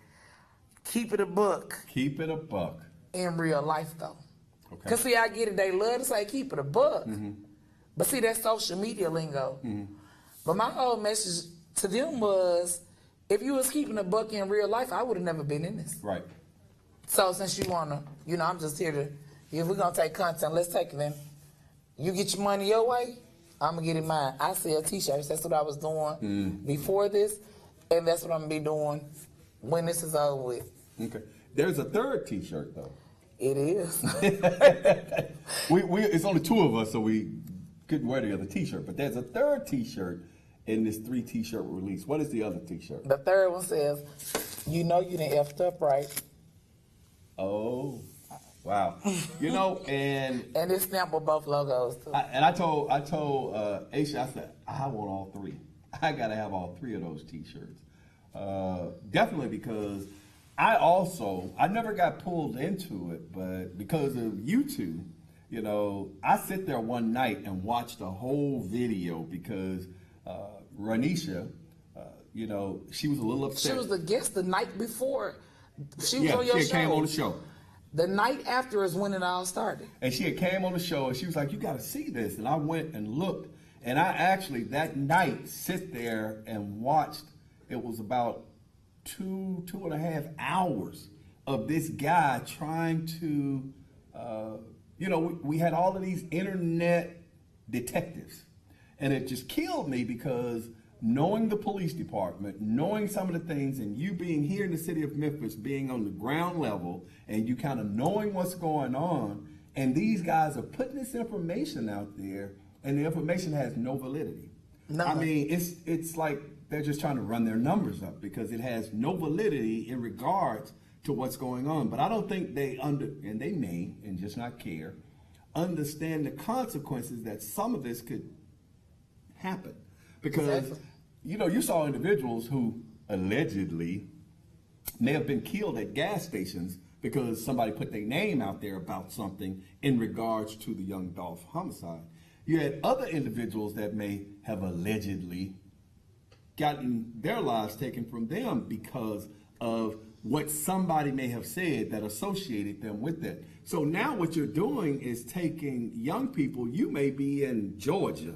Keep it a buck. Keep it a buck. In real life, though. Okay. Because, see, I get it. They love to say keep it a buck. But, see, that's social media lingo. But my whole message to them was, if you was keeping a buck in real life, I would have never been in this. Right. So, since you want to, I'm just here to, if we're going to take content, let's take it then. You get your money your way, I'm going to get it mine. I sell t-shirts. That's what I was doing before this, and that's what I'm going to be doing when this is over with. Okay. There's a third t-shirt, though. It is. It's only two of us, so we couldn't wear the other t-shirt. But there's a third t-shirt in this 3 t-shirt release. What is the other t-shirt? The third one says, you know you done effed up right. Oh, wow. And it's stamped with both logos, too. I told Aisha, I said, I want all 3. I got to have all 3 of those t-shirts. Definitely because I never got pulled into it, but because of YouTube, I sit there one night and watch the whole video because Ranisha, she was a little upset. She was the guest the night before. She was on your show. She came on the show. The night after is when it all started. And she had came on the show and she was like, you got to see this. And I went and looked. And I actually, that night, sit there and watched. It was about 2.5 hours of this guy trying to, we had all of these internet detectives. And it just killed me because knowing the police department, knowing some of the things, and you being here in the city of Memphis, being on the ground level, and you kind of knowing what's going on, and these guys are putting this information out there, and the information has no validity. No. I mean, it's like they're just trying to run their numbers up because it has no validity in regards to what's going on. But I don't think they and they may, and just not care, understand the consequences that some of this could happen. Because, you saw individuals who allegedly may have been killed at gas stations because somebody put their name out there about something in regards to the young Dolph homicide. You had other individuals that may have allegedly gotten their lives taken from them because of what somebody may have said that associated them with that. So now what you're doing is taking young people, you may be in Georgia.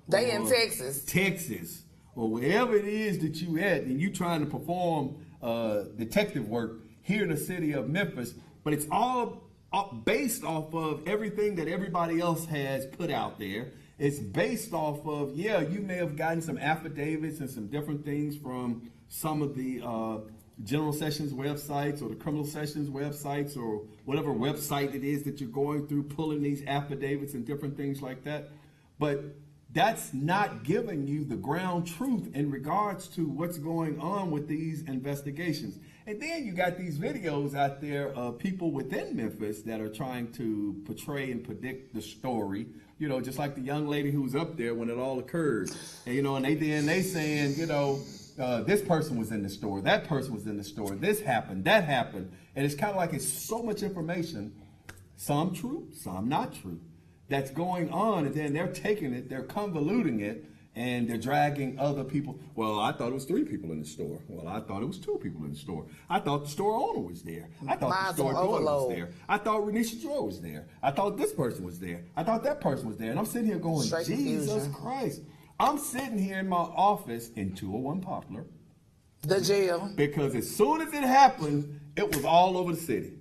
They in Texas. Texas, or wherever it is that you at, and you trying to perform detective work here in the city of Memphis, but it's all based off of everything that everybody else has put out there. It's based off of, yeah, you may have gotten some affidavits and some different things from some of the General Sessions websites or the Criminal Sessions websites or whatever website it is that you're going through, pulling these affidavits and different things like that. But that's not giving you the ground truth in regards to what's going on with these investigations. And then you got these videos out there of people within Memphis that are trying to portray and predict the story. You know, just like the young lady who was up there when it all occurred. And, you know, and they saying, you know, this person was in the store, that person was in the store, this happened, that happened. And it's kind of like it's so much information, some true, some not true, that's going on. And then they're taking it, they're convoluting it, and they're dragging other people. Well, I thought it was 3 people in the store. Well, I thought it was 2 people in the store. I thought the store owner was there. I thought the store daughter was there. I thought Renisha Joy was there. I thought this person was there. I thought that person was there. And I'm sitting here going, Straight Jesus confusion. Christ. I'm sitting here in my office in 201 Poplar. The jail. Because as soon as it happened, it was all over the city.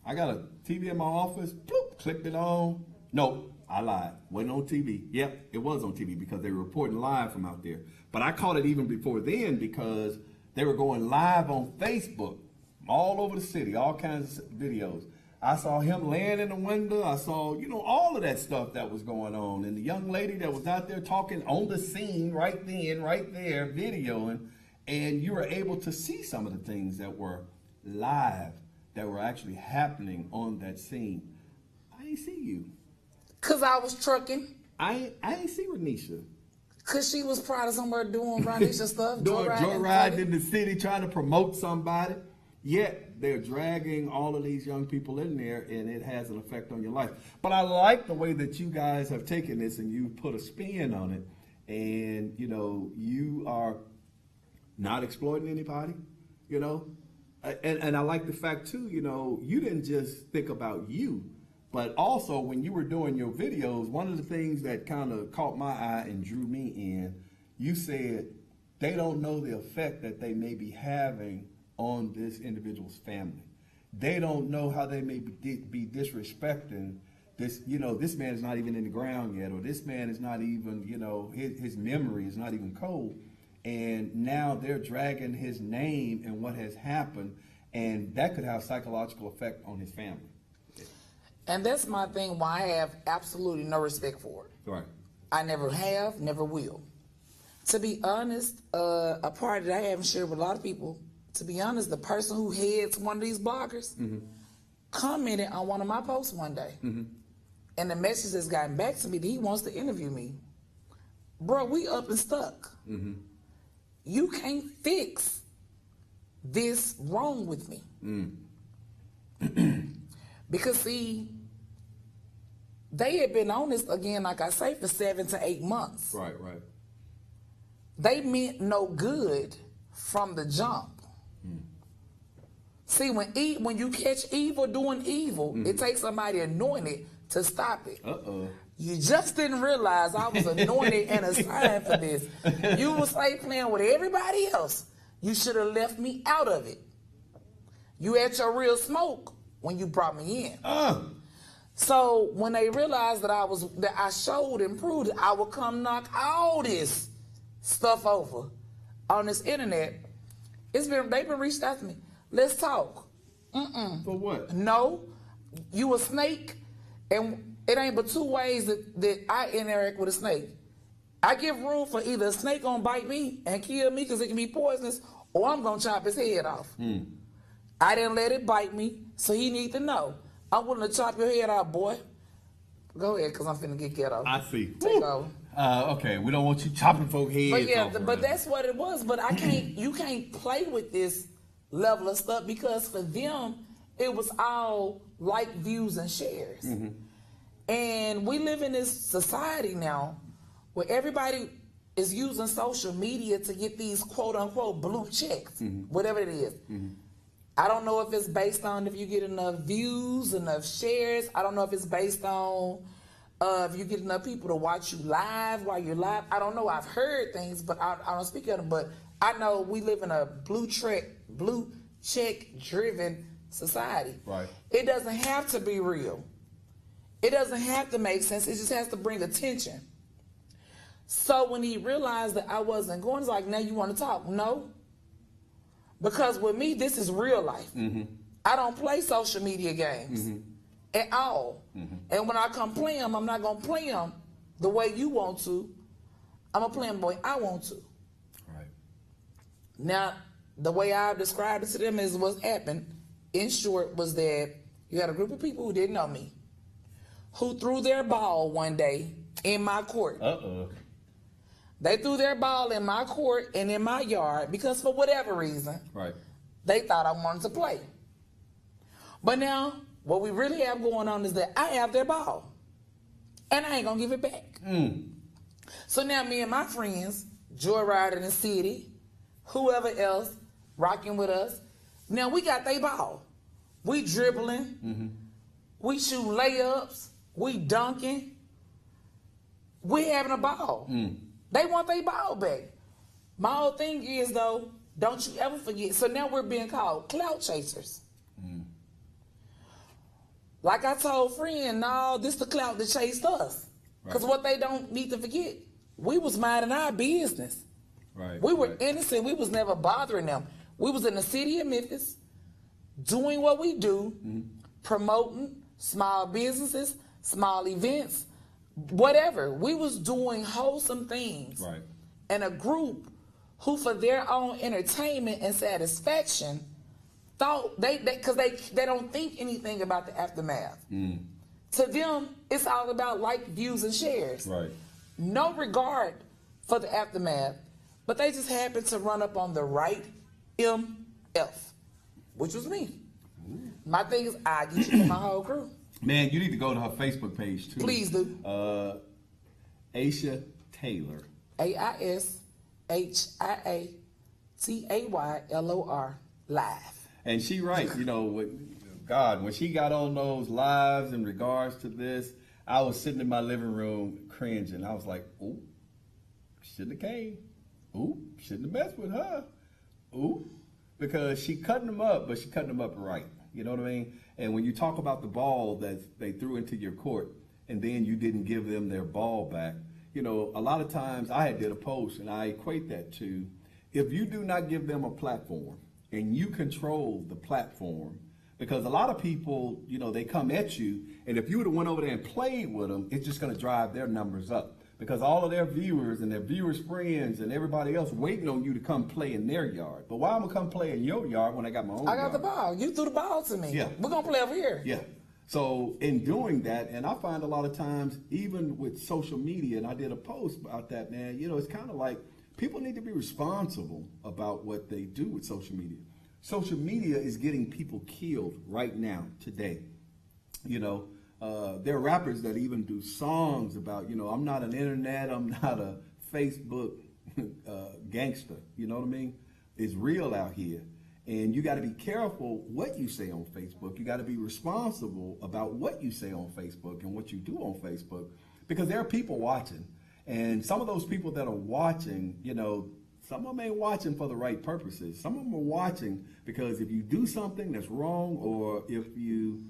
I got a TV in my office, bloop, clicked it on. Nope, I lied. Wasn't on TV. Yep, it was on TV because they were reporting live from out there. But I caught it even before then because they were going live on Facebook all over the city, all kinds of videos. I saw him laying in the window. I saw, you know, all of that stuff that was going on. And the young lady that was out there talking on the scene right then, right there, videoing. And you were able to see some of the things that were live, that were actually happening on that scene. I ain't see you. Because I was trucking. I ain't see Renisha. Because she was probably somewhere doing Renisha stuff. Doing joyride in the city, trying to promote somebody. Yet they're dragging all of these young people in there, and it has an effect on your life. But I like the way that you guys have taken this and you put a spin on it. And, you know, you are not exploiting anybody, you know. And I like the fact, too, you know, you didn't just think about you. But also, when you were doing your videos, one of the things that kind of caught my eye and drew me in, you said they don't know the effect that they may be having on this individual's family. They don't know how they may be disrespecting this, you know, this man is not even in the ground yet, or this man is not even, you know, his memory is not even cold. And now they're dragging his name and what has happened, and that could have psychological effect on his family. And that's my thing, why I have absolutely no respect for it. Right. I never have, never will. To be honest, a part that I haven't shared with a lot of people, to be honest, the person who heads one of these bloggers commented on one of my posts one day. And the message has gotten back to me that he wants to interview me. Bro, we up and stuck. You can't fix this wrong with me. Because see, they had been on this, again, like I say, for 7 to 8 months. Right. They meant no good from the jump. See, when you catch evil doing evil, it takes somebody anointed to stop it. You just didn't realize I was anointed and assigned for this. You was like playing with everybody else. You should have left me out of it. You had your real smoke when you brought me in. So when they realized that I showed and proved it, I would come knock all this stuff over on this internet. They've been reached out to me. Let's talk. For what? No, you a snake, and it ain't but 2 ways that I interact with a snake. I give room for either a snake gonna bite me and kill me because it can be poisonous, or I'm gonna chop his head off. I didn't let it bite me, so he need to know. I'm willing to chop your head off, boy. Go ahead, because I'm finna get ghetto. I see. Take over. Okay, we don't want you chopping folk heads But yeah, off. but that's what it was. But you can't play with this level of stuff because for them, it was all like, views, and shares. And we live in this society now where everybody is using social media to get these quote unquote blue checks, whatever it is. I don't know if it's based on if you get enough views, enough shares. I don't know if it's based on if you get enough people to watch you live while you're live. I don't know. I've heard things, but I don't speak of them. But I know we live in a blue check driven society. Right. It doesn't have to be real. It doesn't have to make sense. It just has to bring attention. So when he realized that I wasn't going, he's like, now you want to talk? No. Because with me, this is real life. I don't play social media games at all. And when I come play them, I'm not going to play them the way you want to. I'm going to play them the way I want to. Right. Now, the way I've described it to them is what's happened, in short, was that you had a group of people who didn't know me, who threw their ball one day in my court. They threw their ball in my court and in my yard because for whatever reason, they thought I wanted to play. But now, what we really have going on is that I have their ball, and I ain't gonna give it back. So now me and my friends, joyriding the city, whoever else rocking with us, now we got their ball. We dribbling, we shooting layups, we dunking, we having a ball. They want their ball back. My whole thing is, though, don't you ever forget. So now we're being called clout chasers. Like I told friend, no, this the clout that chased us. Because what they don't need to forget, we was minding our business. We were innocent. We was never bothering them. We was in the city of Memphis doing what we do, promoting small businesses, small events, whatever. We was doing wholesome things. And a group who, for their own entertainment and satisfaction, thought because they don't think anything about the aftermath. To them, it's all about like, views, and shares. No regard for the aftermath, but they just happened to run up on the right MF, which was me. My thing is, I get you for my whole crew. Man, you need to go to her Facebook page too. Please do. Aisha Taylor. AISHIATAYLOR live. And she right, you know, God, when she got on those lives in regards to this, I was sitting in my living room cringing. I was like, ooh, shouldn't have came. Ooh, shouldn't have messed with her. Ooh, because she cutting them up, but she cutting them up right. You know what I mean? And when you talk about the ball that they threw into your court and then you didn't give them their ball back, you know, a lot of times I did a post and I equate that to, if you do not give them a platform and you control the platform, because a lot of people, you know, they come at you, and if you would have went over there and played with them, it's just going to drive their numbers up. Because all of their viewers and their viewers' friends and everybody else waiting on you to come play in their yard. But why am I come play in your yard when I got my own yard? I got the ball. You threw the ball to me. Yeah. We're going to play over here. Yeah. So in doing that, and I find a lot of times, even with social media, and I did a post about that, man, you know, it's kind of like people need to be responsible about what they do with social media. Social media is getting people killed right now, today. You know, there are rappers that even do songs about, you know, I'm not an internet, I'm not a Facebook gangster. You know what I mean? It's real out here. And you got to be careful what you say on Facebook. You got to be responsible about what you say on Facebook and what you do on Facebook, because there are people watching. And some of those people that are watching, you know, some of them ain't watching for the right purposes. Some of them are watching because if you do something that's wrong, or if you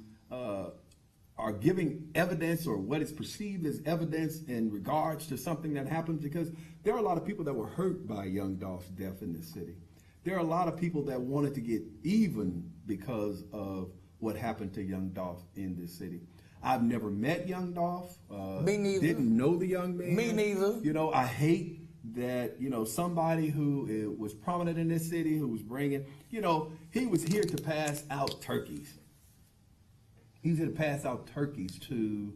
are giving evidence or what is perceived as evidence in regards to something that happens, because there are a lot of people that were hurt by Young Dolph's death in this city. There are a lot of people that wanted to get even because of what happened to Young Dolph in this city. I've never met Young Dolph. Me neither. Didn't know the young man. Me neither. You know, I hate that, you know, somebody who was prominent in this city, who was bringing, you know, he was here to pass out turkeys. He was here to pass out turkeys to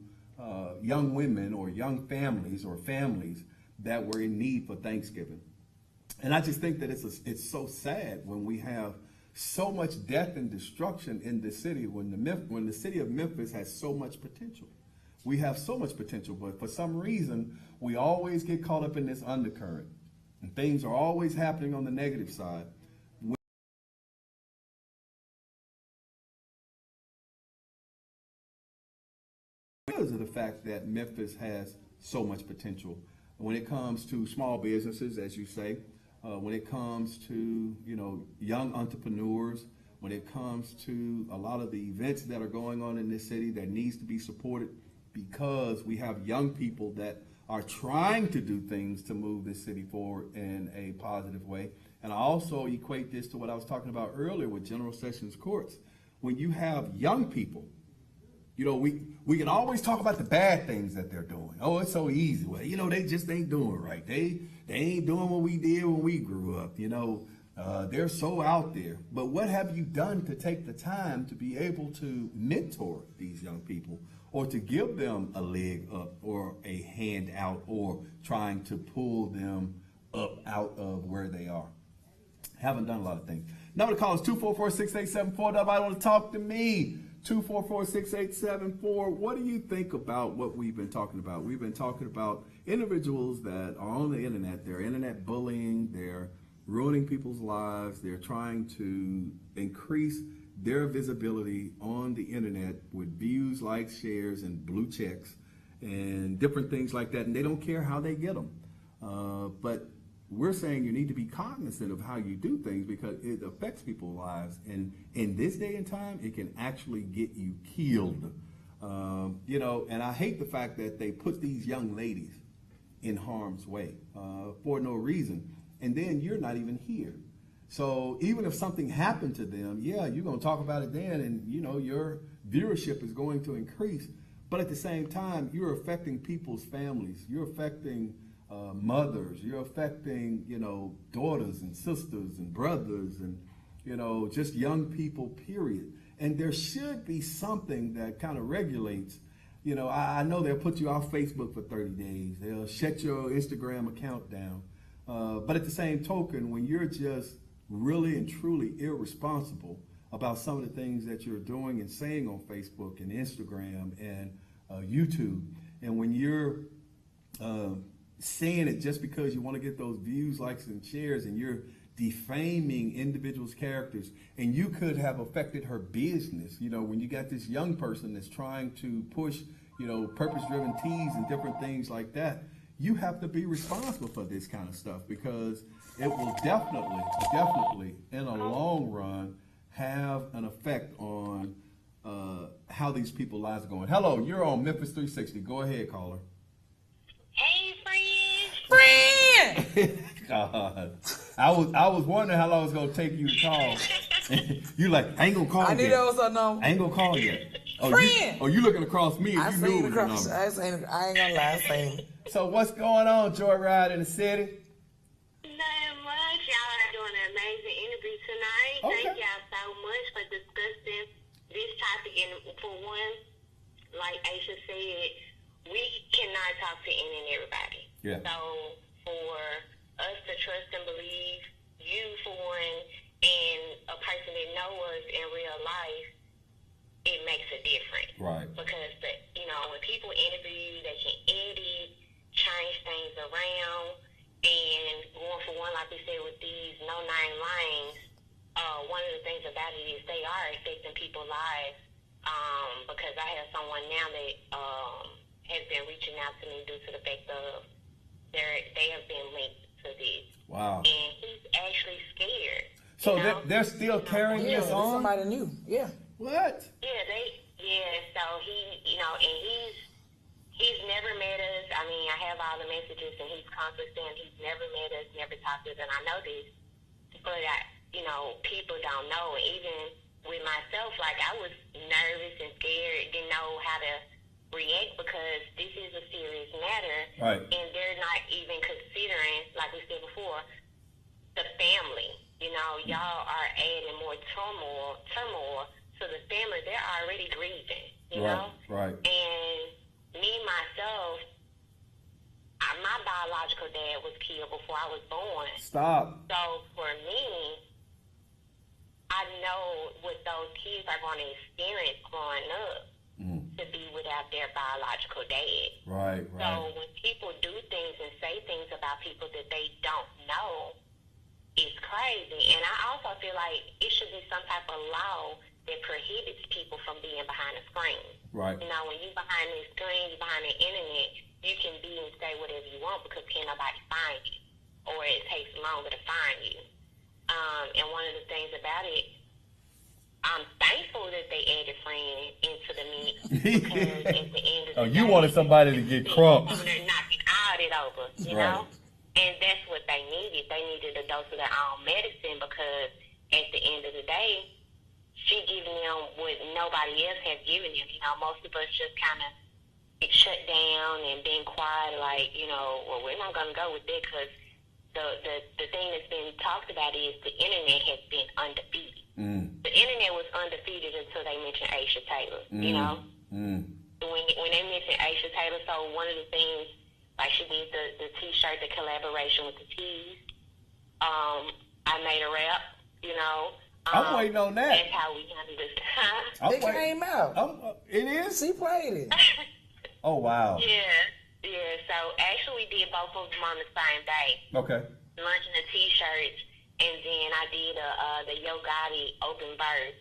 young women or young families or families that were in need for Thanksgiving. And I just think that it's so sad when we have so much death and destruction in the city, when the city of Memphis has so much potential. We have so much potential, but for some reason, we always get caught up in this undercurrent. And things are always happening on the negative side. Because of the fact that Memphis has so much potential when it comes to small businesses, as you say, when it comes to, you know, young entrepreneurs, when it comes to a lot of the events that are going on in this city that needs to be supported, because we have young people that are trying to do things to move this city forward in a positive way. And I also equate this to what I was talking about earlier with General Sessions Courts. When you have young people, you know, we can always talk about the bad things that they're doing. Oh, it's so easy. Well, you know, they just ain't doing right. They ain't doing what we did when we grew up. You know, they're so out there. But what have you done to take the time to be able to mentor these young people, or to give them a leg up or a hand out, or trying to pull them up out of where they are? Haven't done a lot of things. Number to call is 244-6874. Nobody want to talk to me. 244-6874. What do you think about what we've been talking about? We've been talking about individuals that are on the internet. They're internet bullying. They're ruining people's lives. They're trying to increase their visibility on the internet with views, likes, shares, and blue checks and different things like that. And they don't care how they get them. But we're saying you need to be cognizant of how you do things, because it affects people's lives. And in this day and time, it can actually get you killed. You know, and I hate the fact that they put these young ladies in harm's way for no reason. And then you're not even here. So even if something happened to them, yeah, you're going to talk about it then, and, you know, your viewership is going to increase. But at the same time, you're affecting people's families. You're affecting mothers. You're affecting, you know, daughters and sisters and brothers and, you know, just young people, period. And there should be something that kind of regulates. You know, I know they'll put you off Facebook for 30 days. They'll shut your Instagram account down. But at the same token, when you're just really and truly irresponsible about some of the things that you're doing and saying on Facebook and Instagram and YouTube, and when you're saying it just because you want to get those views, likes, and shares, and you're defaming individuals' characters, and you could have affected her business. You know, when you got this young person that's trying to push, you know, purpose-driven teas and different things like that, you have to be responsible for this kind of stuff, because it will definitely, in a long run, have an effect on how these people's lives are going. Hello, you're on Memphis 360. Go ahead, caller. Hey, Friend! God, I was wondering how long it's gonna take you to call. You like, I ain't gonna call I yet. knew that was her number. I ain't gonna call yet. Oh, Friend! you looking across me? I You seen knew it it was your across. number. I ain't gonna lie, I seen it. So what's going on, Joyride in the city? Nothing much. Y'all are doing an amazing interview tonight. Okay. Thank y'all so much for discussing this topic. And for one, like Aisha said, we cannot talk to any and everybody. Yeah. So for us to trust and believe you, for one, and a person that knows us in real life, it makes a difference. Right. Because, when people interview you, they can edit, change things around, and going for one, like we said, with these no-name lanes, one of the things about it is they are affecting people's lives, because I have someone now that has been reaching out to me due to the fact of they have been linked to this. Wow. And he's actually scared. So they're still carrying this on? Somebody new. Yeah. What? So he, and he's never met us. I mean, I have all the messages, and he's constantly saying he's never met us, never talked to us, and I know this, but people don't know. Even with myself, like, I was nervous and scared, didn't know how to react, because this is a serious matter, right? And they're not even considering, like we said before, the family. Y'all are adding more turmoil to the family. They're already grieving, you know? Right. And me, myself, my biological dad was killed before I was born. Stop. So for me, I know what those kids are going to experience growing up. to be without their biological dad. Right. So when people do things and say things about people that they don't know, it's crazy. And I also feel like it should be some type of law that prohibits people from being behind a screen. Right. You know, when you're behind the screen, you're behind the internet, you can be and say whatever you want because can't nobody find you, or it takes longer to find you. And one of the things about it, I'm thankful that they added friend into the mix because at the end of the day, you wanted somebody to get crunk. They're knocking all it over, you know? And that's what they needed. They needed a dose of their own medicine because at the end of the day, she giving them what nobody else has given them. You know, most of us just kind of shut down and been quiet, like, you know, well, we're not going to go with that because the thing that's been talked about is the internet has been undefeated. The internet was undefeated until they mentioned Aisha Taylor, you know? When they mentioned Aisha Taylor, so one of the things, like she did the T-shirt, the collaboration with the T's. I made a rap, you know? I'm waiting on that. That's how we handled this. It came out. It is? She played it. Oh, wow. Yeah. So actually we did both of them on the same day. Okay. Launching the T-shirts, and then I did the Yo Gotti open verse.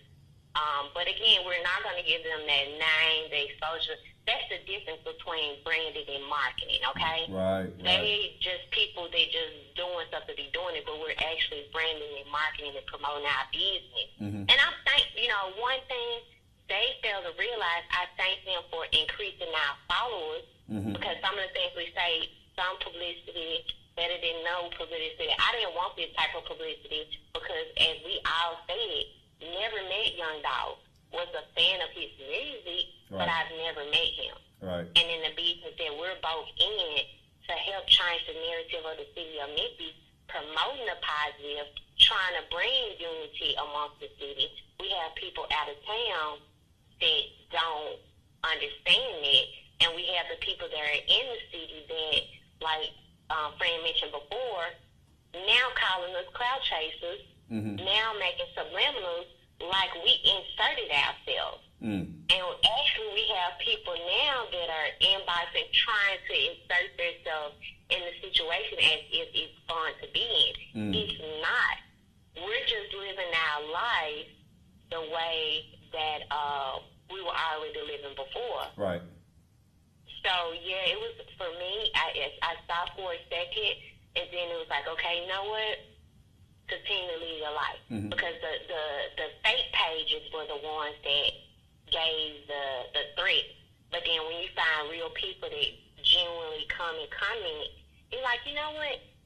But again, we're not going to give them that name, the exposure. That's the difference between branding and marketing, okay? Right. They just people, they just doing stuff to be doing it, but we're actually branding and marketing and promoting our business. And I think, you know, one thing they fail to realize, I thank them for increasing our followers because some of the things we say, some publicity, better than no publicity. I didn't want this type of publicity because, as we all said, never met Young Dog. Was a fan of his music, but I've never met him. Right. And in the business that we're both in to help change the narrative of the city of Memphis, promoting the positive, trying to bring unity amongst the city. We have people out of town that don't understand it, and we have the people that are in the city that, like Fran mentioned before, now calling us cloud chasers, now making subliminals like we inserted ourselves. And actually we have people now that are inboxing trying to insert themselves in the situation as if it's fun to be in. It's not. We're just living our life the way that we were already living before. Right. So yeah, it was for me. I stopped for a second, and then it was like, okay, you know what? Continue to live your life because the fake pages were the ones that gave the threat. But then when you find real people that genuinely come and comment, you're like, you know what?